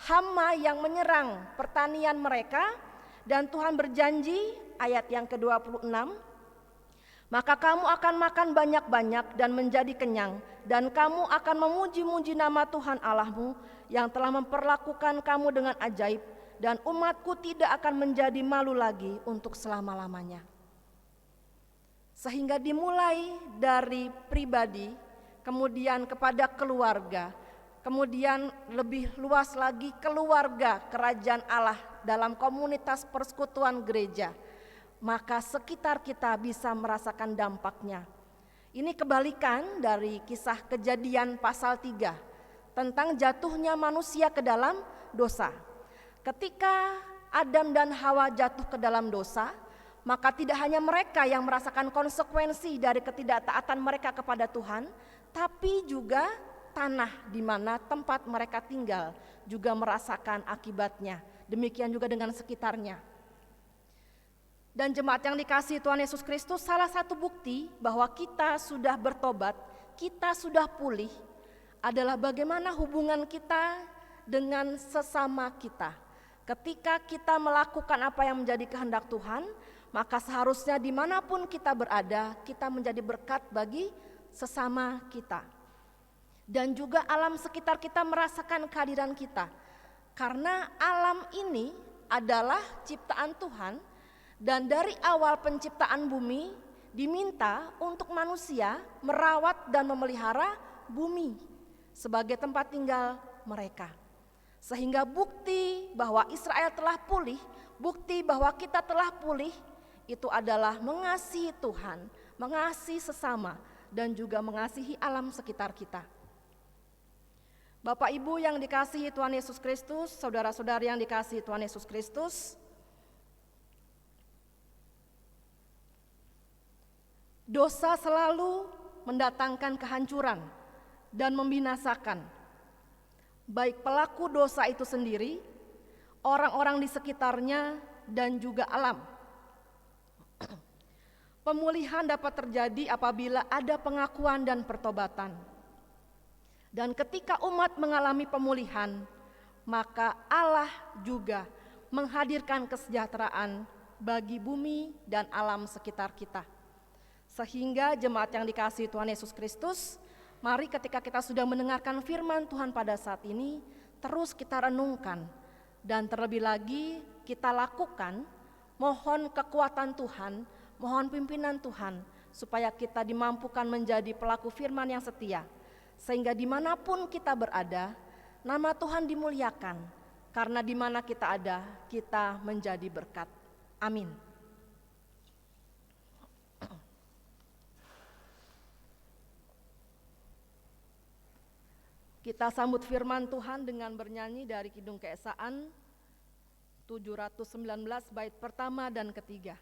S3: hama yang menyerang pertanian mereka. Dan Tuhan berjanji, ayat yang ke-26, maka kamu akan makan banyak-banyak dan menjadi kenyang, dan kamu akan memuji-muji nama Tuhan Allahmu yang telah memperlakukan kamu dengan ajaib, dan umatku tidak akan menjadi malu lagi untuk selama-lamanya. Sehingga dimulai dari pribadi, kemudian kepada keluarga, kemudian lebih luas lagi keluarga kerajaan Allah dalam komunitas persekutuan gereja, maka sekitar kita bisa merasakan dampaknya. Ini kebalikan dari kisah Kejadian pasal 3 tentang jatuhnya manusia ke dalam dosa. Ketika Adam dan Hawa jatuh ke dalam dosa, maka tidak hanya mereka yang merasakan konsekuensi dari ketidaktaatan mereka kepada Tuhan, tapi juga tanah di mana tempat mereka tinggal juga merasakan akibatnya. Demikian juga dengan sekitarnya. Dan jemaat yang dikasihi Tuhan Yesus Kristus, salah satu bukti bahwa kita sudah bertobat, kita sudah pulih, adalah bagaimana hubungan kita dengan sesama kita. Ketika kita melakukan apa yang menjadi kehendak Tuhan, maka seharusnya dimanapun kita berada, kita menjadi berkat bagi sesama kita. Dan juga alam sekitar kita merasakan kehadiran kita. Karena alam ini adalah ciptaan Tuhan, dan dari awal penciptaan bumi diminta untuk manusia merawat dan memelihara bumi sebagai tempat tinggal mereka. Sehingga bukti bahwa Israel telah pulih, bukti bahwa kita telah pulih, itu adalah mengasihi Tuhan, mengasihi sesama, dan juga mengasihi alam sekitar kita. Bapak Ibu yang dikasihi Tuhan Yesus Kristus, saudara-saudari yang dikasihi Tuhan Yesus Kristus, dosa selalu mendatangkan kehancuran dan membinasakan, baik pelaku dosa itu sendiri, orang-orang di sekitarnya, dan juga alam. Pemulihan dapat terjadi apabila ada pengakuan dan pertobatan. Dan ketika umat mengalami pemulihan, maka Allah juga menghadirkan kesejahteraan bagi bumi dan alam sekitar kita. Sehingga jemaat yang dikasihi Tuhan Yesus Kristus, mari ketika kita sudah mendengarkan firman Tuhan pada saat ini, terus kita renungkan Dan terlebih lagi kita lakukan, mohon kekuatan Tuhan, mohon pimpinan Tuhan, supaya kita dimampukan menjadi pelaku firman yang setia, sehingga dimanapun kita berada, nama Tuhan dimuliakan, karena di mana kita ada, kita menjadi berkat. Amin. Kita sambut firman Tuhan dengan bernyanyi dari Kidung Keesaan 719 bait pertama dan ketiga.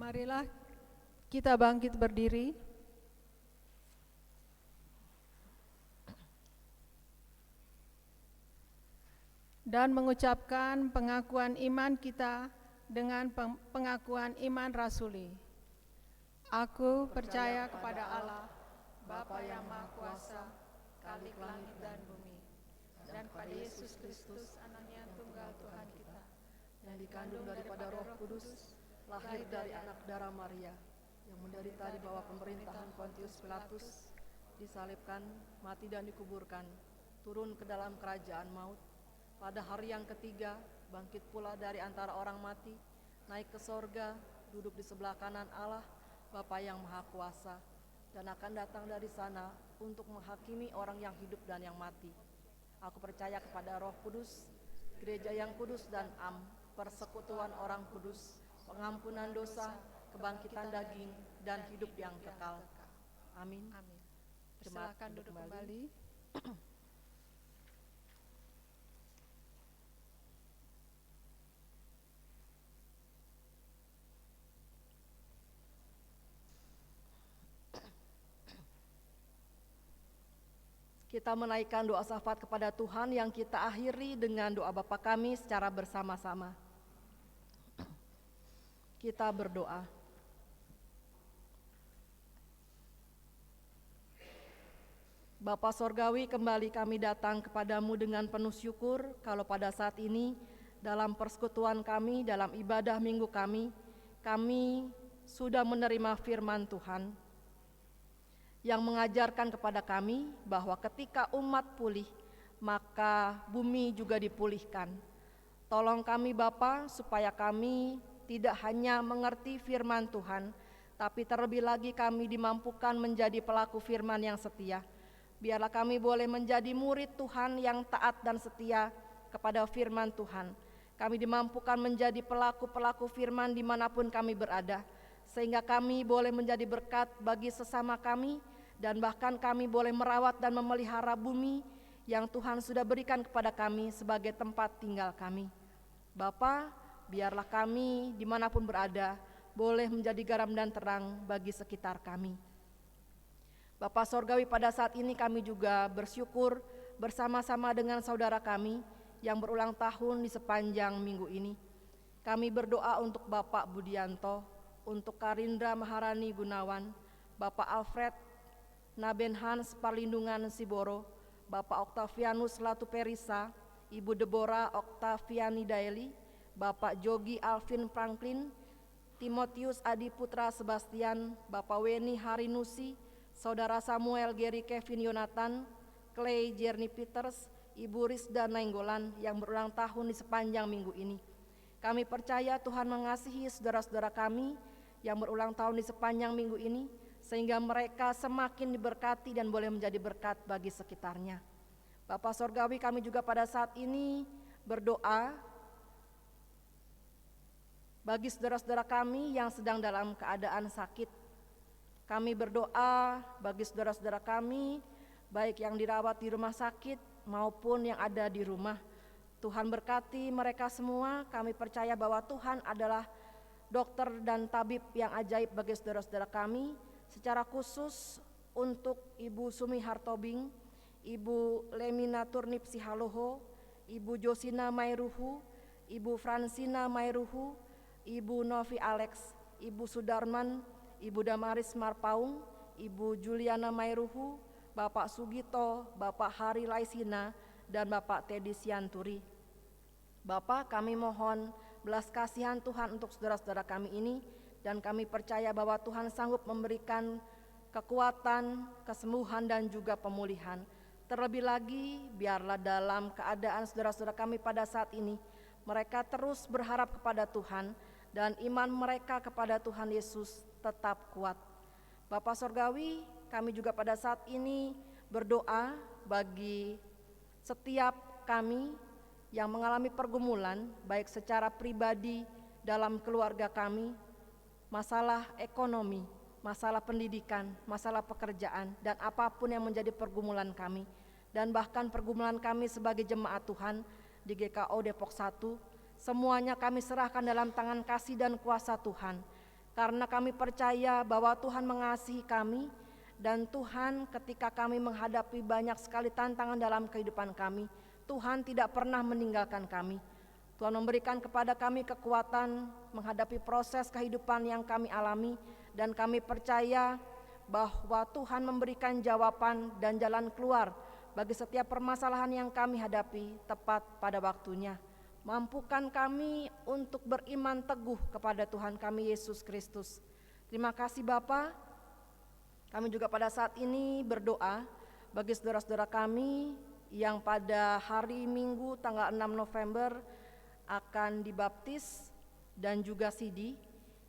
S2: Marilah kita bangkit berdiri. Dan mengucapkan pengakuan iman kita dengan pengakuan iman rasuli. Aku percaya kepada Allah, Bapa yang Maha Kuasa, Khalik langit dan bumi, dan pada Yesus Kristus, Anaknya Tunggal Tuhan kita,
S3: yang dikandung daripada Roh Kudus, lahir dari anak darah Maria, yang menderita di bawah pemerintahan Pontius Pilatus, disalibkan, mati dan dikuburkan, turun ke dalam kerajaan maut, pada hari yang ketiga bangkit pula dari antara orang mati, naik ke sorga, duduk di sebelah kanan Allah, Bapa yang Maha Kuasa, dan akan datang dari sana untuk menghakimi orang yang hidup dan yang mati. Aku percaya kepada Roh Kudus, gereja yang kudus dan am, persekutuan orang kudus, pengampunan dosa, kebangkitan daging, dan hidup yang kekal. Amin.
S2: Amin. Silakan duduk kembali.
S3: Kita menaikkan doa syafaat kepada Tuhan yang kita akhiri dengan doa Bapa kami secara bersama-sama. Kita berdoa. Bapa Sorgawi, kembali kami datang kepadamu dengan penuh syukur kalau pada saat ini dalam persekutuan kami, dalam ibadah minggu kami sudah menerima firman Tuhan yang mengajarkan kepada kami bahwa ketika umat pulih, maka bumi juga dipulihkan. Tolong kami Bapa supaya kami tidak hanya mengerti firman Tuhan, tapi terlebih lagi kami dimampukan menjadi pelaku firman yang setia. Biarlah kami boleh menjadi murid Tuhan yang taat dan setia kepada firman Tuhan. Kami dimampukan menjadi pelaku-pelaku firman dimanapun kami berada, sehingga kami boleh menjadi berkat bagi sesama kami, dan bahkan kami boleh merawat dan memelihara bumi yang Tuhan sudah berikan kepada kami sebagai tempat tinggal kami. Bapa, biarlah kami dimanapun berada boleh menjadi garam dan terang bagi sekitar kami. Bapa Sorgawi, pada saat ini kami juga bersyukur bersama-sama dengan saudara kami yang berulang tahun di sepanjang minggu ini. Kami berdoa untuk Bapak Budianto, untuk Karindra Maharani Gunawan, Bapak Alfred Nabenhans Parlindungan Siboro, Bapak Octavianus Latuperisa, Ibu Deborah Octaviani Daeli, Bapak Jogi Alvin Franklin, Timotius Adi Putra Sebastian, Bapak Weni Harinusi, Saudara Samuel Gary Kevin Yonatan, Clay Jerny Peters, Ibu Rizda Nainggolan yang berulang tahun di sepanjang minggu ini. Kami percaya Tuhan mengasihi saudara-saudara kami yang berulang tahun di sepanjang minggu ini, sehingga mereka semakin diberkati dan boleh menjadi berkat bagi sekitarnya. Bapa Sorgawi, kami juga pada saat ini berdoa bagi saudara-saudara kami yang sedang dalam keadaan sakit. Kami berdoa bagi saudara-saudara kami, baik yang dirawat di rumah sakit maupun yang ada di rumah. Tuhan berkati mereka semua. Kami percaya bahwa Tuhan adalah dokter dan tabib yang ajaib bagi saudara-saudara kami. Secara khusus untuk Ibu Sumi Hartobing, Ibu Lemina Turnip Sihaloho, Ibu Josina Mairuhu, Ibu Fransina Mairuhu, Ibu Novi Alex, Ibu Sudarman, Ibu Damaris Marpaung, Ibu Juliana Mairuhu, Bapak Sugito, Bapak Hari Laisina, dan Bapak Teddy Sianturi. Bapak, kami mohon belas kasihan Tuhan untuk saudara-saudara kami ini, dan kami percaya bahwa Tuhan sanggup memberikan kekuatan, kesembuhan, dan juga pemulihan. Terlebih lagi, biarlah dalam keadaan saudara-saudara kami pada saat ini, mereka terus berharap kepada Tuhan, dan iman mereka kepada Tuhan Yesus tetap kuat. Bapa Sorgawi, kami juga pada saat ini berdoa bagi setiap kami yang mengalami pergumulan, baik secara pribadi dalam keluarga kami, masalah ekonomi, masalah pendidikan, masalah pekerjaan, dan apapun yang menjadi pergumulan kami, dan bahkan pergumulan kami sebagai jemaat Tuhan di GKO Depok 1, semuanya kami serahkan dalam tangan kasih dan kuasa Tuhan, karena kami percaya bahwa Tuhan mengasihi kami, dan Tuhan ketika kami menghadapi banyak sekali tantangan dalam kehidupan kami, Tuhan tidak pernah meninggalkan kami. Tuhan memberikan kepada kami kekuatan menghadapi proses kehidupan yang kami alami, dan kami percaya bahwa Tuhan memberikan jawaban dan jalan keluar bagi setiap permasalahan yang kami hadapi tepat pada waktunya. Mampukan kami untuk beriman teguh kepada Tuhan kami Yesus Kristus. Terima kasih Bapa. Kami juga pada saat ini berdoa bagi saudara-saudara kami yang pada hari Minggu tanggal 6 November akan dibaptis dan juga sidi.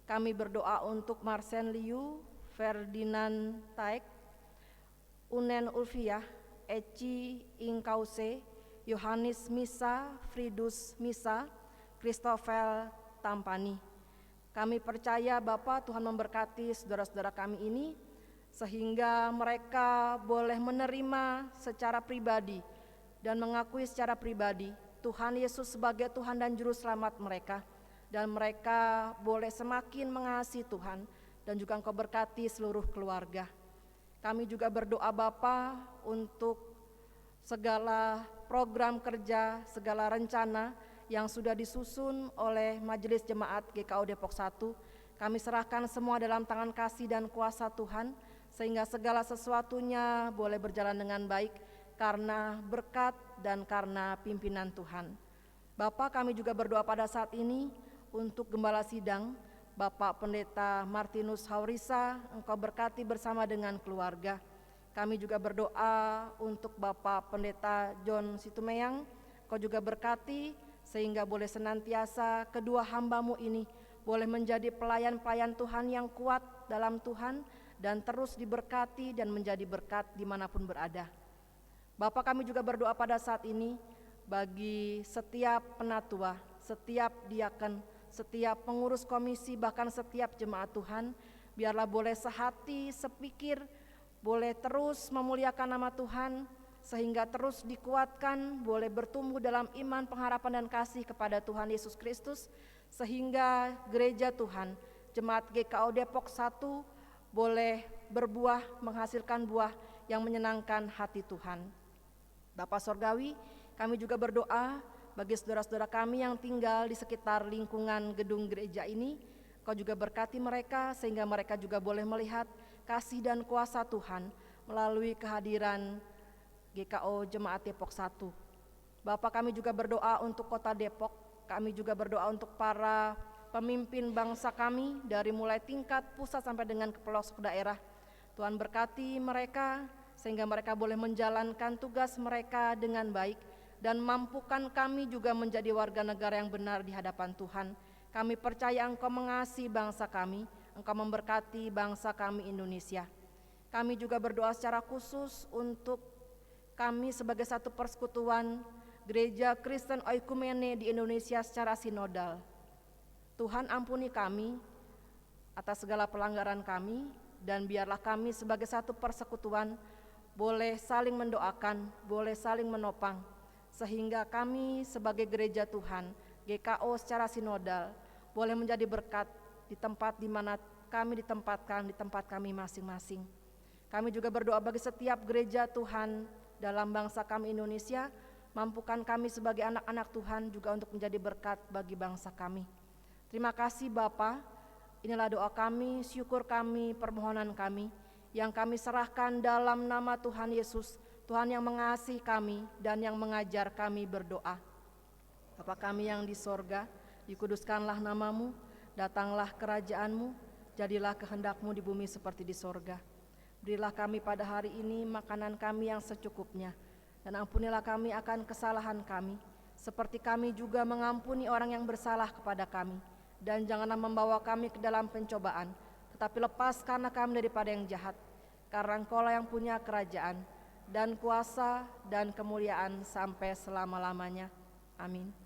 S3: Kami berdoa untuk Marsen Liu, Ferdinand Taek, Unen Ulfiah, Eci Ingkause, Yohanes Misa, Fridus Misa, Christopher Tampani. Kami percaya Bapa, Tuhan memberkati saudara-saudara kami ini sehingga mereka boleh menerima secara pribadi dan mengakui secara pribadi Tuhan Yesus sebagai Tuhan dan Juru Selamat mereka, dan mereka boleh semakin mengasihi Tuhan, dan juga Engkau berkati seluruh keluarga. Kami juga berdoa Bapa untuk segala program kerja, segala rencana yang sudah disusun oleh Majelis Jemaat GKO Depok 1. Kami serahkan semua dalam tangan kasih dan kuasa Tuhan, sehingga segala sesuatunya boleh berjalan dengan baik karena berkat dan karena pimpinan Tuhan. Bapa, kami juga berdoa pada saat ini untuk Gembala Sidang, Bapak Pendeta Martinus Haurisa, Engkau berkati bersama dengan keluarga. Kami juga berdoa untuk Bapak Pendeta John Situmeyang, Engkau juga berkati sehingga boleh senantiasa kedua hamba-Mu ini boleh menjadi pelayan-pelayan Tuhan yang kuat dalam Tuhan, dan terus diberkati dan menjadi berkat dimanapun berada. Bapak, kami juga berdoa pada saat ini bagi setiap penatua, setiap diaken, setiap pengurus komisi, bahkan setiap jemaat Tuhan, biarlah boleh sehati, sepikir, boleh terus memuliakan nama Tuhan, sehingga terus dikuatkan, boleh bertumbuh dalam iman, pengharapan, dan kasih kepada Tuhan Yesus Kristus, sehingga gereja Tuhan, Jemaat GKO Depok 1 boleh berbuah, menghasilkan buah yang menyenangkan hati Tuhan. Bapak Sorgawi, kami juga berdoa bagi saudara-saudara kami yang tinggal di sekitar lingkungan gedung gereja ini. Kau Engkau juga berkati mereka sehingga mereka juga boleh melihat kasih dan kuasa Tuhan melalui kehadiran GKO Jemaat Depok 1. Bapa, kami juga berdoa untuk kota Depok, kami juga berdoa untuk para pemimpin bangsa kami dari mulai tingkat pusat sampai dengan ke pelosok daerah. Tuhan berkati mereka sehingga mereka boleh menjalankan tugas mereka dengan baik dan mampukan kami juga menjadi warga negara yang benar di hadapan Tuhan. Kami percaya Engkau mengasihi bangsa kami, Engkau memberkati bangsa kami Indonesia. Kami juga berdoa secara khusus untuk kami sebagai satu persekutuan Gereja Kristen Oikumene di Indonesia secara sinodal. Tuhan ampuni kami atas segala pelanggaran kami, dan biarlah kami sebagai satu persekutuan boleh saling mendoakan, boleh saling menopang, sehingga kami sebagai gereja Tuhan, GKO secara sinodal, boleh menjadi berkat di tempat di mana kami ditempatkan, di tempat kami masing-masing. Kami juga berdoa bagi setiap gereja Tuhan dalam bangsa kami Indonesia, mampukan kami sebagai anak-anak Tuhan juga untuk menjadi berkat bagi bangsa kami. Terima kasih Bapa, inilah doa kami, syukur kami, permohonan kami, yang kami serahkan dalam nama Tuhan Yesus, Tuhan yang mengasihi kami dan yang mengajar kami berdoa. Bapa kami yang di sorga, dikuduskanlah namamu, datanglah kerajaan-Mu, jadilah kehendak-Mu di bumi seperti di sorga. Berilah kami pada hari ini makanan kami yang secukupnya, dan ampunilah kami akan kesalahan kami, seperti kami juga mengampuni orang yang bersalah kepada kami. Dan janganlah membawa kami ke dalam pencobaan, tetapi lepaskanlah kami daripada yang jahat. Karena Engkau-lah yang punya kerajaan, dan kuasa, dan kemuliaan sampai selama-lamanya. Amin.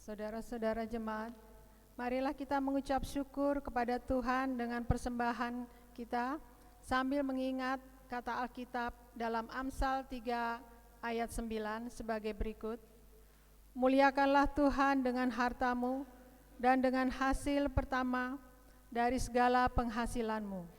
S2: Saudara-saudara jemaat, marilah kita mengucap syukur kepada Tuhan dengan persembahan kita, sambil mengingat kata Alkitab dalam Amsal 3 ayat 9 sebagai berikut. Muliakanlah Tuhan dengan hartamu dan dengan hasil pertama dari segala penghasilanmu.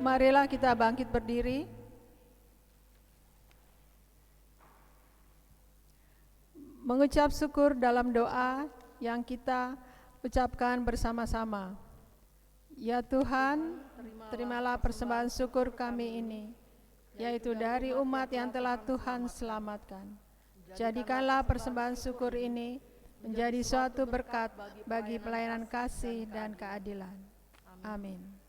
S2: Marilah kita bangkit berdiri. Mengucap syukur dalam doa yang kita ucapkan bersama-sama. Ya Tuhan, terimalah persembahan syukur kami ini, yaitu dari umat yang telah Tuhan selamatkan. Jadikanlah persembahan syukur ini menjadi suatu berkat bagi pelayanan kasih dan keadilan. Amin.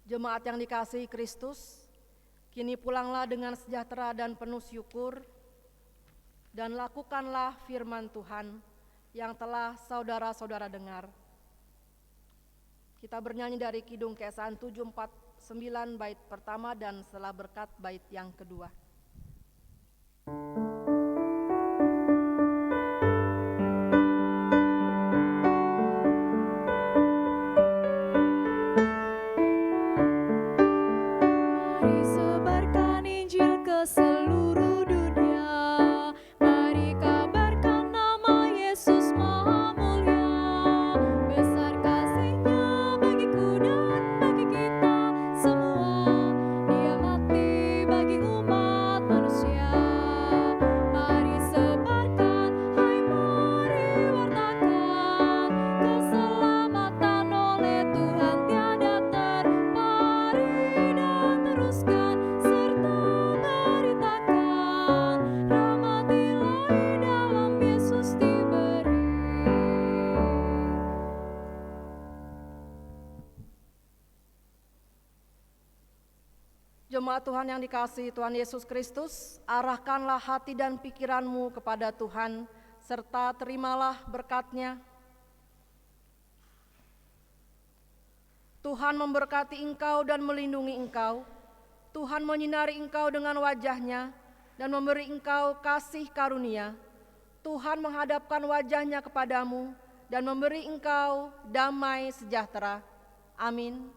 S3: Jemaat yang dikasihi Kristus, kini pulanglah dengan sejahtera dan penuh syukur, dan lakukanlah firman Tuhan yang telah saudara-saudara dengar. Kita bernyanyi dari Kidung Keesahan 749 bait pertama dan setelah berkat bait yang kedua.
S4: Seluruh dunia, mari kabarkan nama Yesus Maha Mulia. Besar kasih-Nya bagiku dan bagi kita semua. Dia mati bagi umat manusia. Mari sebarkan, hai mari wartakan, keselamatan oleh Tuhan tiada terpari, dan teruskan serta rahmat Ilahi dalam Yesus diberi.
S3: Jemaat Tuhan yang dikasihi Tuhan Yesus Kristus, arahkanlah hati dan pikiranmu kepada Tuhan, serta terimalah berkat-Nya. Tuhan memberkati engkau dan melindungi engkau. Tuhan menyinari engkau dengan wajah-Nya dan memberi engkau kasih karunia. Tuhan menghadapkan wajah-Nya kepadamu dan memberi engkau damai sejahtera. Amin.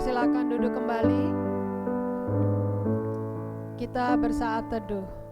S2: Silakan duduk kembali. Kita bersaat teduh.